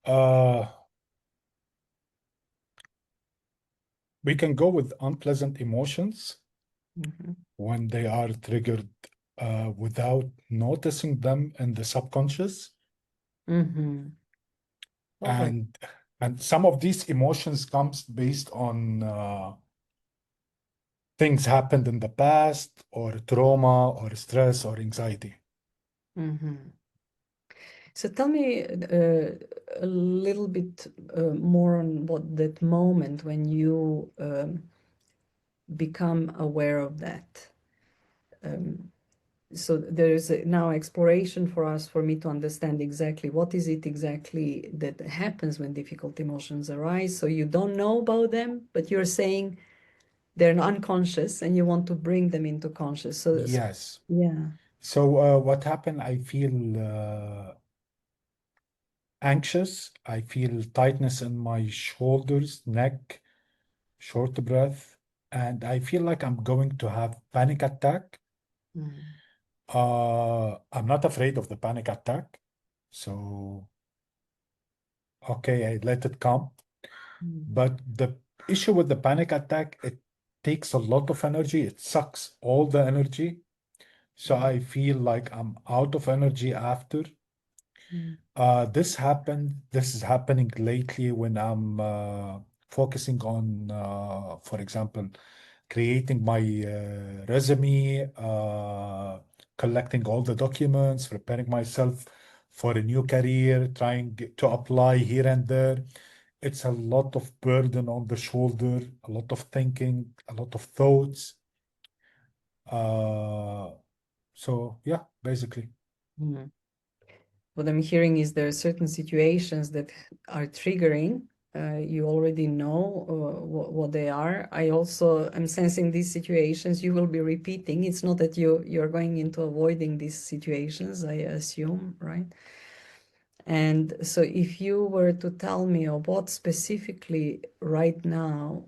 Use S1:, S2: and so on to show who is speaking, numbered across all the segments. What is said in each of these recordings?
S1: Uh, we can go with unpleasant emotions
S2: Mhm.
S1: when they are triggered without noticing them in the subconscious.
S2: Mhm. All right.
S1: And some of these emotions comes based on things happened in the past, or trauma, or stress, or anxiety.
S2: Mhm. So tell me a little bit more on what that moment when you become aware of that. So there is now exploration for us, for me to understand exactly what is it exactly that happens when difficult emotions arise. So you don't know about them, but you're saying they're unconscious and you want to bring them into conscious. So
S1: Yes.
S2: yeah.
S1: So what happened? I feel anxious. I feel tightness in my shoulders, neck, short breath, and I feel like I'm going to have panic attack.
S2: Mm.
S1: I'm not afraid of the panic attack. So, okay, I let it come.
S2: Mm.
S1: But the issue with the panic attack, it takes a lot of energy. It sucks all the energy. So
S2: Mm.
S1: I feel like I'm out of energy after.
S2: Mm.
S1: This is happening lately when I'm focusing on, for example, creating my resume, collecting all the documents, preparing myself for a new career, trying to apply here and there. It's a lot of burden on the shoulder, a lot of thinking, a lot of thoughts. Uh, so yeah, basically.
S2: Mm. What I'm hearing is there are certain situations that are triggering. You already know what they are. I also am sensing these situations you will be repeating. It's not that you're going into avoiding these situations, I assume, right? And so if you were to tell me of what specifically right now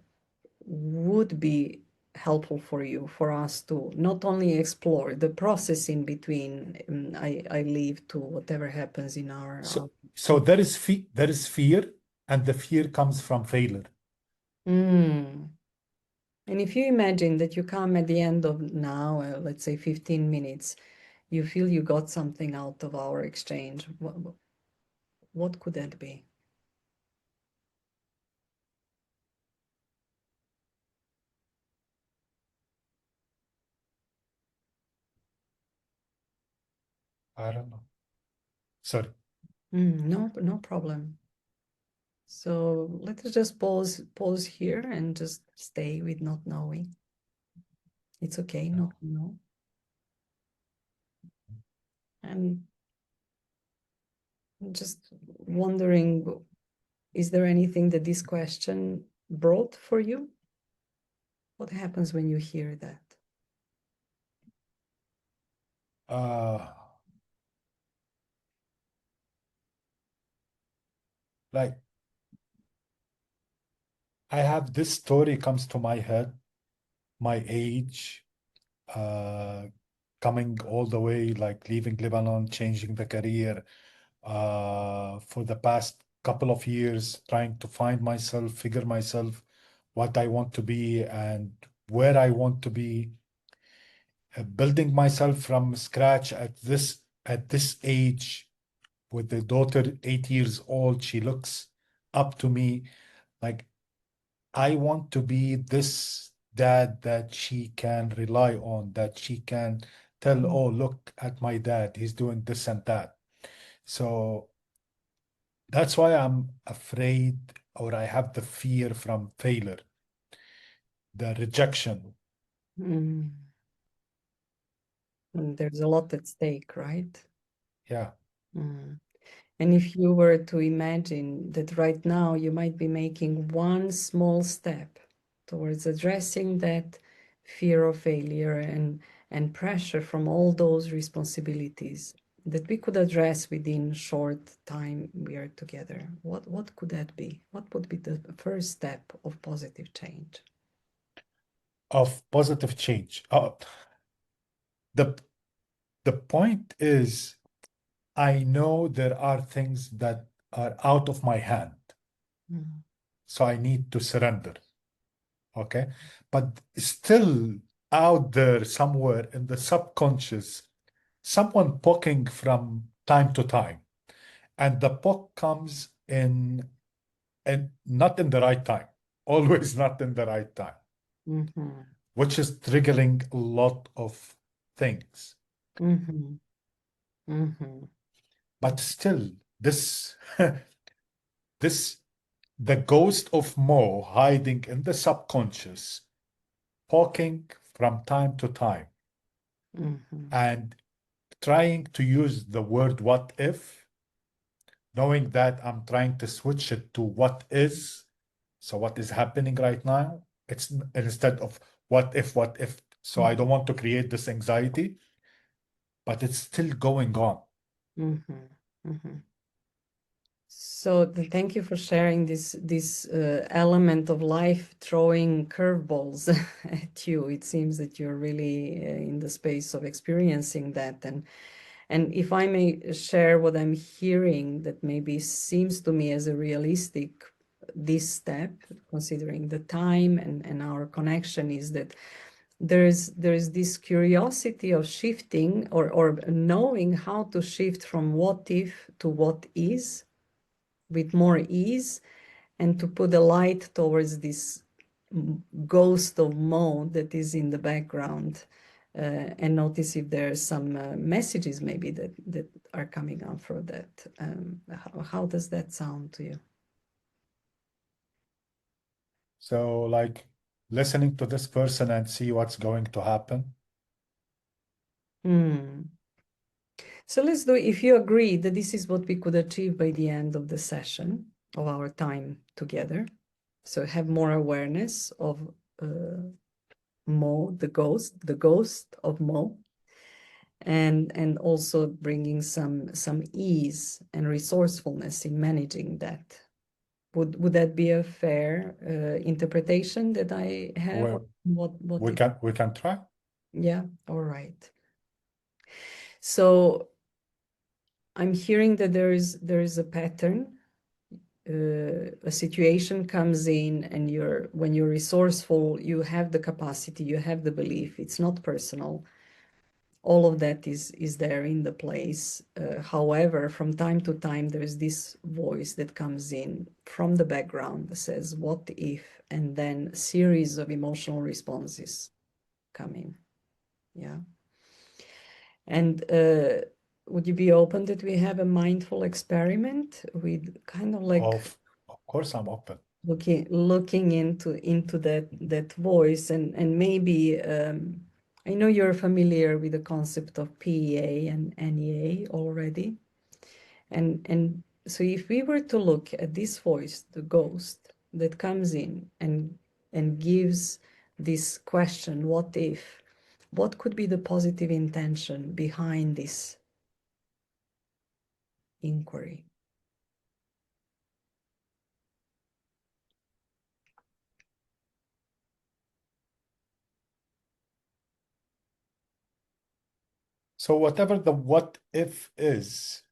S2: would be helpful for you, for us to not only explore the process in between, I leave to whatever happens in
S1: So,
S2: our
S1: there is fear, and the fear comes from failure.
S2: Mm. And if you imagine that you come at the end of now, let's say 15 minutes, you feel you got something out of our exchange. What could that be?
S1: I don't know. Sorry.
S2: No, no problem. So let us just pause here and just stay with not knowing. It's okay not to know. And just wondering, is there anything that this question brought for you? What happens when you hear that?
S1: Uh, like I have this story comes to my head, my age, uh, coming all the way, like leaving Lebanon, changing the career, for the past couple of years, trying to find myself, figure myself, what I want to be and where I want to be, building myself from scratch at this age with the daughter 8 years old. She looks up to me like I want to be this dad that she can rely on, that she can tell, oh, look at my dad, he's doing this and that. So that's why I'm afraid, or I have the fear from failure, the rejection.
S2: Mm. And there's a lot at stake, right?
S1: Yeah.
S2: Mm. And if you were to imagine that right now you might be making one small step towards addressing that fear of failure and pressure from all those responsibilities that we could address within short time we are together, what could that be? What would be the first step of positive change?
S1: Of positive change. The the point is, I know there are things that are out of my hand.
S2: Mm.
S1: So I need to surrender. Okay. But still out there somewhere in the subconscious, someone poking from time to time. And the poke comes in and not in the right time, always not in the right time,
S2: Mhm.
S1: which is triggering a lot of things.
S2: Mhm. Mhm.
S1: But still, this, this, the ghost of Mo hiding in the subconscious, poking from time to time,
S2: Mhm.
S1: and trying to use the word what if, knowing that I'm trying to switch it to what is. So, what is happening right now? It's instead of what if, what if. So, I don't want to create this anxiety, but it's still going on.
S2: Mhm. Mhm. So thank you for sharing this element of life throwing curveballs at you. It seems that you're really in the space of experiencing that. And if I may share what I'm hearing that maybe seems to me as a realistic this step, considering the time and our connection, is that there's this curiosity of shifting or knowing how to shift from what if to what is with more ease, and to put a light towards this ghost of Mo that is in the background, and notice if there are some messages maybe that are coming out for that. How does that sound to you?
S1: So, like listening to this person and see what's going to happen.
S2: Hmm. So let's do, if you agree that this is what we could achieve by the end of the session of our time together. So have more awareness of Mo, the ghost of Mo, and also bringing some ease and resourcefulness in managing that. Would that be a fair interpretation that I have?
S1: Well,
S2: What it,
S1: we can try.
S2: yeah, all right. So I'm hearing that there is a pattern. A situation comes in, and when you're resourceful, you have the capacity, you have the belief. It's not personal. All of that is there in the place. However, from time to time, there's this voice that comes in from the background that says, "What if?" And then a series of emotional responses come in. Yeah. And would you be open that we have a mindful experiment with kind of like
S1: Of course, I'm open.
S2: looking into that voice, and maybe I know you're familiar with the concept of PEA and NEA already, and so if we were to look at this voice, the ghost that comes in and gives this question, what if, what could be the positive intention behind this inquiry?
S1: So, whatever the what if is,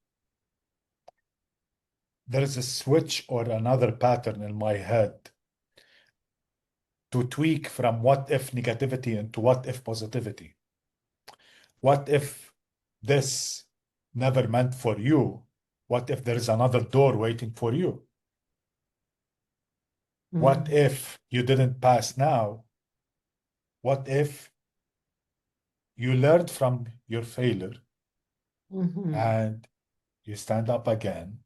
S1: there is a switch or another pattern in my head to tweak from what if negativity into what if positivity. What if this never meant for you? What if there is another door waiting for you? What if you didn't pass now? What if you learned from your failure
S2: Mm-hmm.
S1: and you stand up again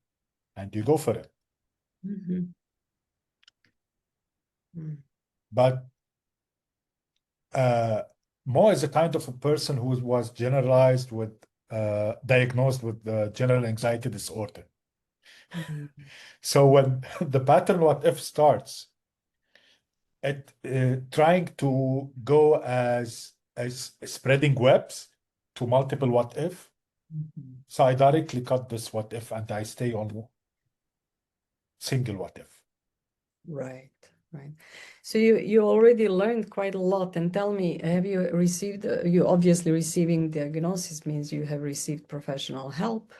S1: and you go for it?
S2: Mm-hmm. Mm-hmm.
S1: But uh, Mo is a kind of a person who was generalized with, diagnosed with general anxiety disorder.
S2: Mm-hmm.
S1: So when the pattern what if starts, it trying to go as spreading webs to multiple what if.
S2: Mm-hmm.
S1: So I directly cut this what if and I stay on single what if.
S2: Right, right. So you already learned quite a lot. And tell me, have you received, you obviously receiving diagnosis means you have received professional help.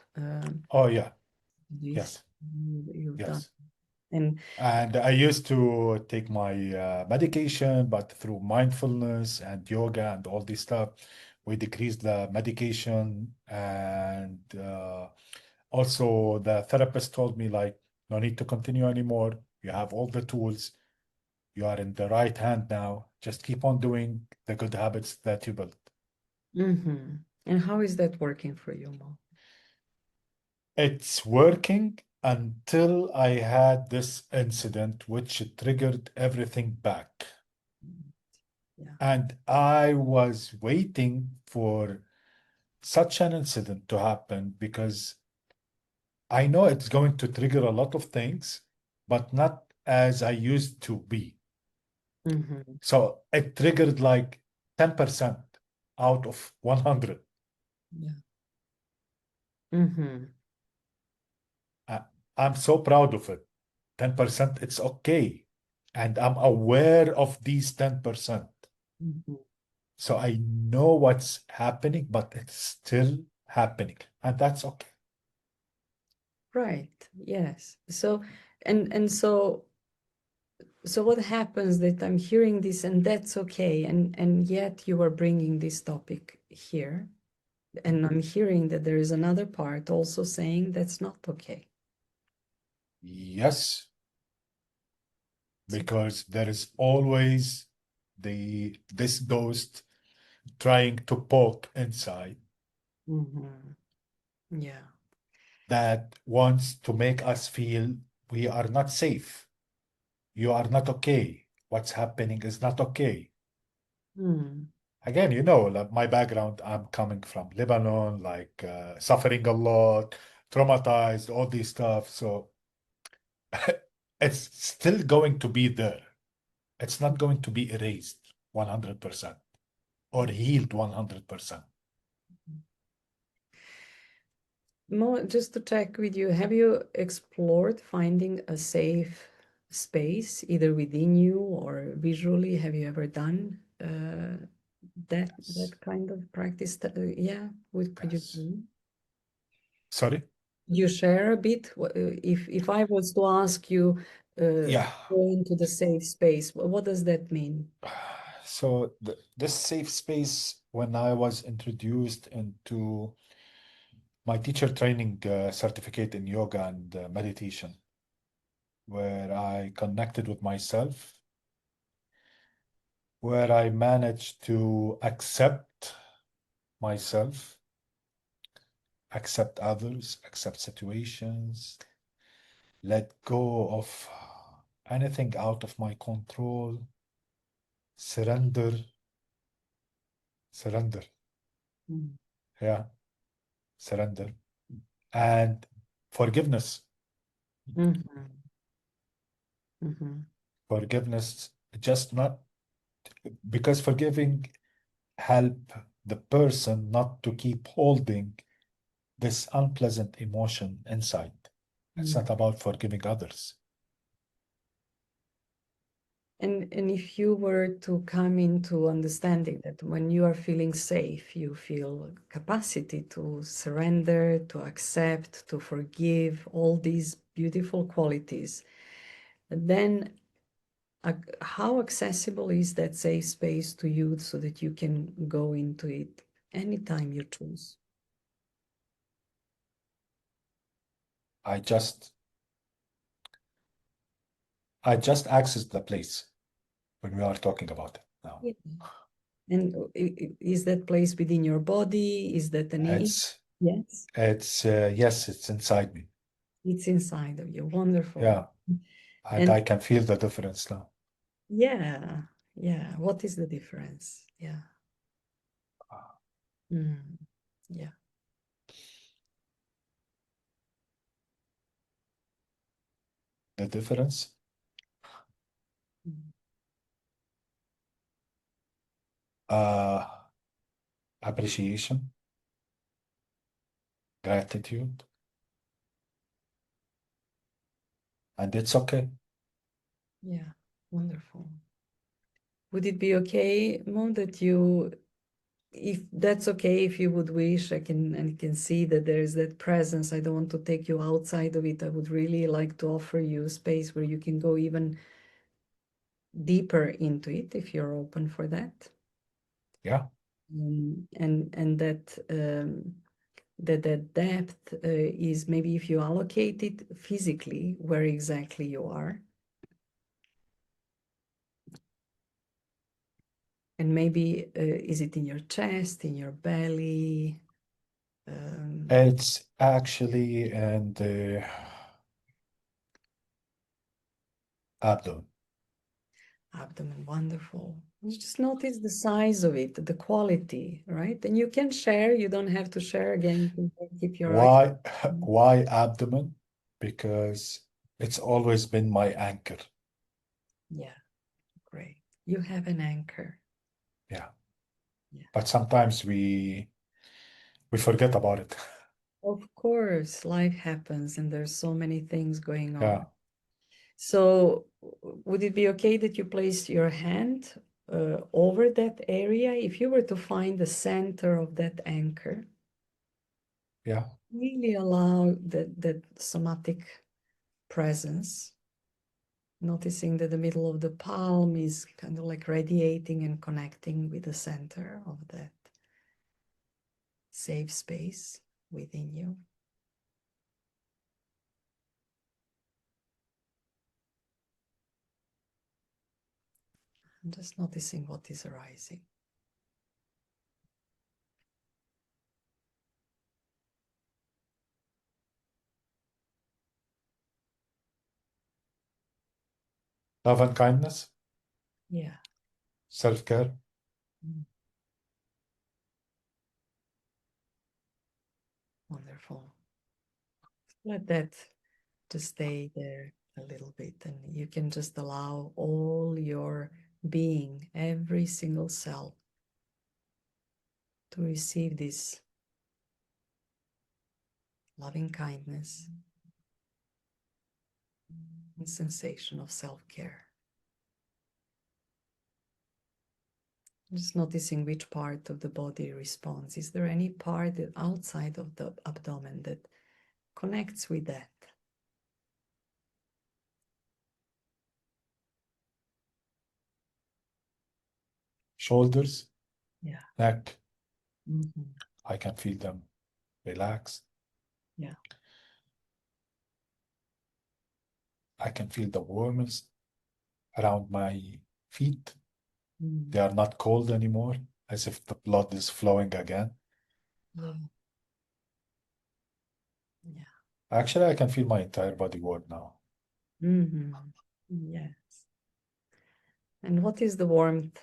S1: Oh yeah,
S2: Do you,
S1: yes.
S2: you've done.
S1: Yes.
S2: And
S1: And I used to take my medication, but through mindfulness and yoga and all this stuff, we decreased the medication. And also, the therapist told me, like, no need to continue anymore. You have all the tools. You are in the right hand now. Just keep on doing the good habits that you built.
S2: and how is that working for you, Mo?
S1: It's working until I had this incident, which triggered everything back.
S2: Yeah.
S1: And I was waiting for such an incident to happen because I know it's going to trigger a lot of things, but not as I used to be.
S2: Mm-hmm.
S1: So it triggered like 10% out of 100.
S2: Yeah. Mm-hmm.
S1: I- I'm so proud of it. 10%, it's okay. And I'm aware of these 10%.
S2: Mm-hmm.
S1: So I know what's happening, but it's still happening. And that's okay.
S2: Right. Yes. So, and so what happens that I'm hearing this and that's okay, and yet you are bringing this topic here, and I'm hearing that there is another part also saying that's not okay.
S1: Yes, because there is always this ghost trying to poke inside
S2: Mm-hmm. Yeah.
S1: that wants to make us feel we are not safe. You are not okay. What's happening is not okay.
S2: Mm.
S1: Again, you know, like my background, I'm coming from Lebanon, like suffering a lot, traumatized, all this stuff. So it's still going to be there. It's not going to be erased 100% or healed 100%.
S2: Mo, just to check with you, have you explored finding a safe space, either within you or visually? Have you ever done that
S1: Yes.
S2: kind of practice? Yeah, what could you
S1: Yes.
S2: do?
S1: Sorry?
S2: You share a bit? If I was to ask you,
S1: Yeah.
S2: go into the safe space, what does that mean?
S1: So this safe space, when I was introduced into my teacher training certificate in yoga and meditation, where I connected with myself, where I managed to accept myself, accept others, accept situations, let go of anything out of my control, surrender, surrender.
S2: Mm.
S1: Yeah, surrender. And forgiveness.
S2: Mhm, mhm,
S1: Forgiveness, just not because forgiving help the person not to keep holding this unpleasant emotion inside. It's
S2: mm.
S1: not about forgiving others.
S2: And if you were to come into understanding that when you are feeling safe, you feel capacity to surrender, to accept, to forgive, all these beautiful qualities, then how accessible is that safe space to you so that you can go into it anytime you choose?
S1: I just I just access the place when we are talking about it now.
S2: Yeah. And is that place within your body? Is that an image?
S1: It's
S2: Yes,
S1: it's yes, it's inside me.
S2: it's inside of you. Wonderful.
S1: Yeah, and
S2: And
S1: I can feel the difference now.
S2: yeah, yeah. What is the difference? Yeah. Mm, yeah.
S1: The difference,
S2: Mm,
S1: uh, appreciation, gratitude, and it's okay.
S2: yeah. Wonderful. Would it be okay, Mo, that you if that's okay, if you would wish, I can see that there is that presence. I don't want to take you outside of it. I would really like to offer you a space where you can go even deeper into it if you're open for that.
S1: Yeah.
S2: And that that depth is maybe if you allocate it physically where exactly you are. And maybe is it in your chest, in your belly?
S1: It's actually in the abdomen.
S2: Abdomen, wonderful. You just notice the size of it, the quality, right? And you can share, you don't have to share again, you can keep your eyes.
S1: Why, why abdomen? Because it's always been my anchor.
S2: Yeah, great. You have an anchor.
S1: Yeah.
S2: Yeah.
S1: But sometimes we forget about it.
S2: Of course, life happens and there's so many things going on.
S1: Yeah.
S2: So would it be okay that you place your hand over that area? If you were to find the center of that anchor,
S1: Yeah.
S2: really allow that somatic presence, noticing that the middle of the palm is kind of like radiating and connecting with the center of that safe space within you. And just noticing what is arising.
S1: Love and kindness,
S2: Yeah.
S1: self-care.
S2: Mm. Wonderful. Let that just stay there a little bit, and you can just allow all your being, every single cell, to receive this loving kindness and sensation of self-care. Just noticing which part of the body responds. Is there any part outside of the abdomen that connects with that?
S1: Shoulders,
S2: Yeah.
S1: neck.
S2: Mhm.
S1: I can feel them relax.
S2: Yeah.
S1: I can feel the warmth around my feet.
S2: Mm.
S1: They are not cold anymore, as if the blood is flowing again.
S2: Yeah. Yeah.
S1: Actually, I can feel my entire body warm now.
S2: Mhm. Yes. And what is the warmth,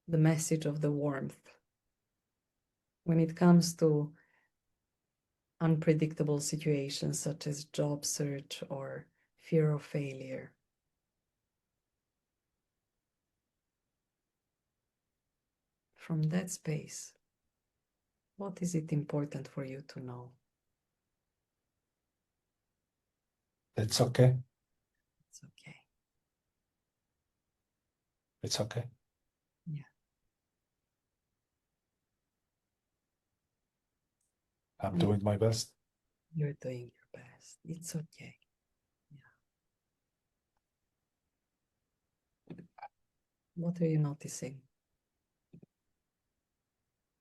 S2: the message of the warmth? When it comes to unpredictable situations such as job search or fear of failure. From that space, what is it important for you to know?
S1: It's okay.
S2: It's okay.
S1: It's okay.
S2: Yeah.
S1: I'm
S2: And
S1: doing my best.
S2: you're doing your best. It's okay. Yeah. What are you noticing?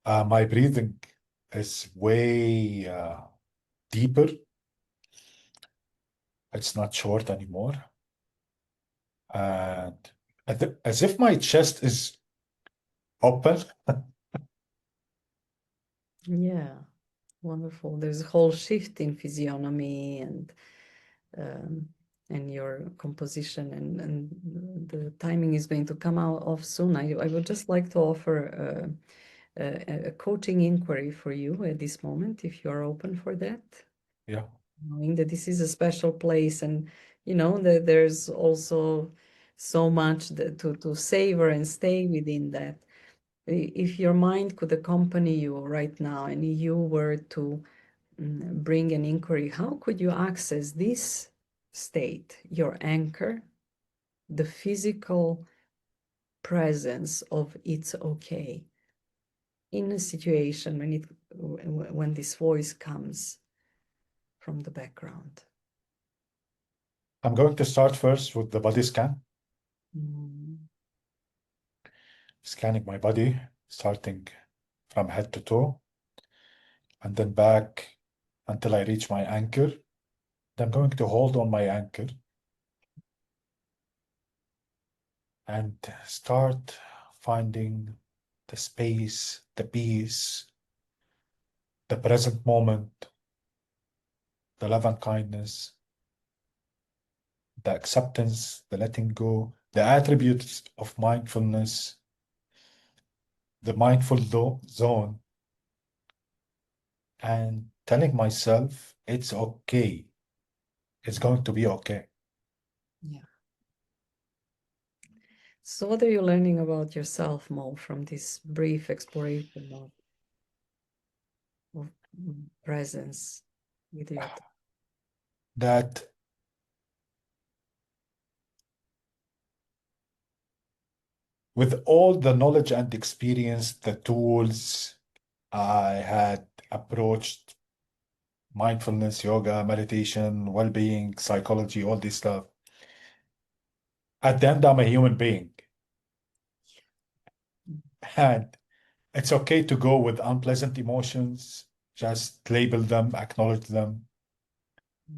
S1: My breathing is way deeper. It's not short anymore. And as if my chest is open.
S2: Yeah. Wonderful. There's a whole shift in physiognomy um, and your composition, and the timing is going to come out off soon. I would just like to offer a coaching inquiry for you at this moment, if you're open for that,
S1: Yeah.
S2: knowing that this is a special place, and you know that there's also so much to savor and stay within that. If your mind could accompany you right now and you were to bring an inquiry, how could you access this state, your anchor, the physical presence of it's okay? in a situation when this voice comes from the background?
S1: I'm going to start first with the body scan, scanning my body, starting from head to toe, and then back until I reach my anchor. Then I'm going to hold on my anchor and start finding the space, the peace, the present moment, the love and kindness, the acceptance, the letting go, the attributes of mindfulness, the mindful zone, and telling myself it's okay. It's going to be okay.
S2: Yeah. So what are you learning about yourself, Mo, from this brief exploration of presence with your
S1: That with all the knowledge and experience, the tools I had approached mindfulness, yoga, meditation, well-being, psychology, all this stuff. At the end, I'm a human being. And it's okay to go with unpleasant emotions, just label them, acknowledge them,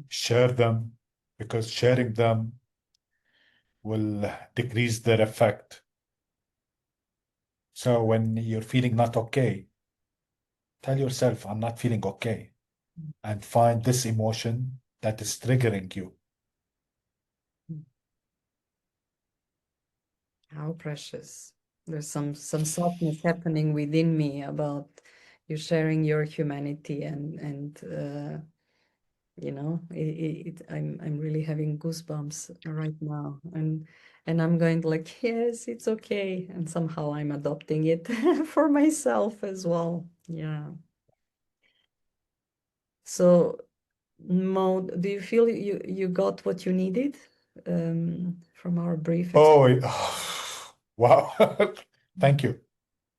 S1: share them, because sharing them will decrease their effect. So when you're feeling not okay, tell yourself, I'm not feeling okay, and find this emotion that is triggering you.
S2: How precious. There's some softness happening within me about you sharing your humanity and you know, I'm really having goosebumps right now, and I'm going like, yes, it's okay, and somehow I'm adopting it for myself as well. Yeah. So, Mo, do you feel you got what you needed from our brief experience?
S1: Oh, wow. Thank you.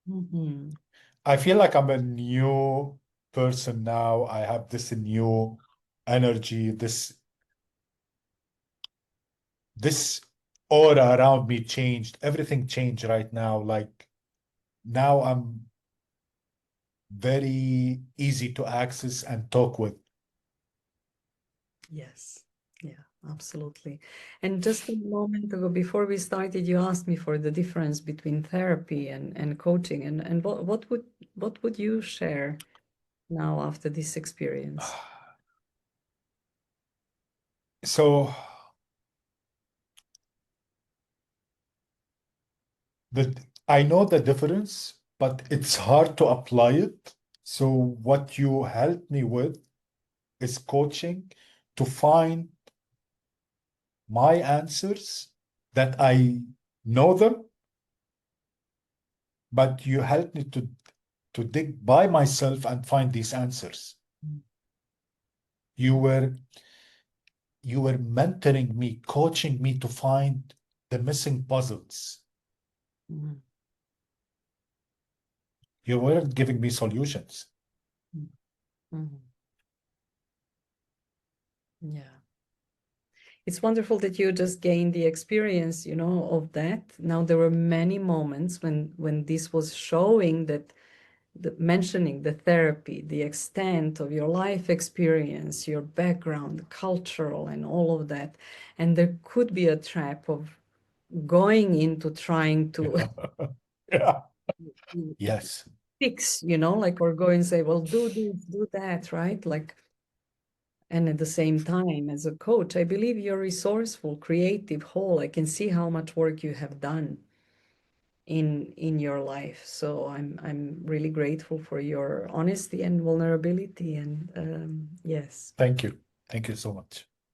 S2: Mm-hmm.
S1: I feel like I'm a new person now. I have this new energy, this aura around me changed. Everything changed right now. Like now I'm very easy to access and talk with.
S2: Yes. Yeah, absolutely. And just a moment ago, before we started, you asked me for the difference between therapy and coaching, and what would you share now after this experience?
S1: So the I know the difference, but it's hard to apply it. So what you helped me with is coaching to find my answers that I know them, but you helped me to dig by myself and find these answers. You were you were mentoring me, coaching me to find the missing puzzles.
S2: Mhm.
S1: You weren't giving me solutions.
S2: Mhm. Yeah. It's wonderful that you just gained the experience, of that. Now there were many moments when this was showing that mentioning the therapy, the extent of your life experience, your background, cultural, and all of that. And there could be a trap of going into trying to
S1: Yeah. Yes.
S2: fix, like, or go and say, well, do this, do that, right? Like, and at the same time, as a coach, I believe you're resourceful, creative, whole. I can see how much work you have done in your life. So I'm really grateful for your honesty and vulnerability. And yes.
S1: Thank you. Thank you so much.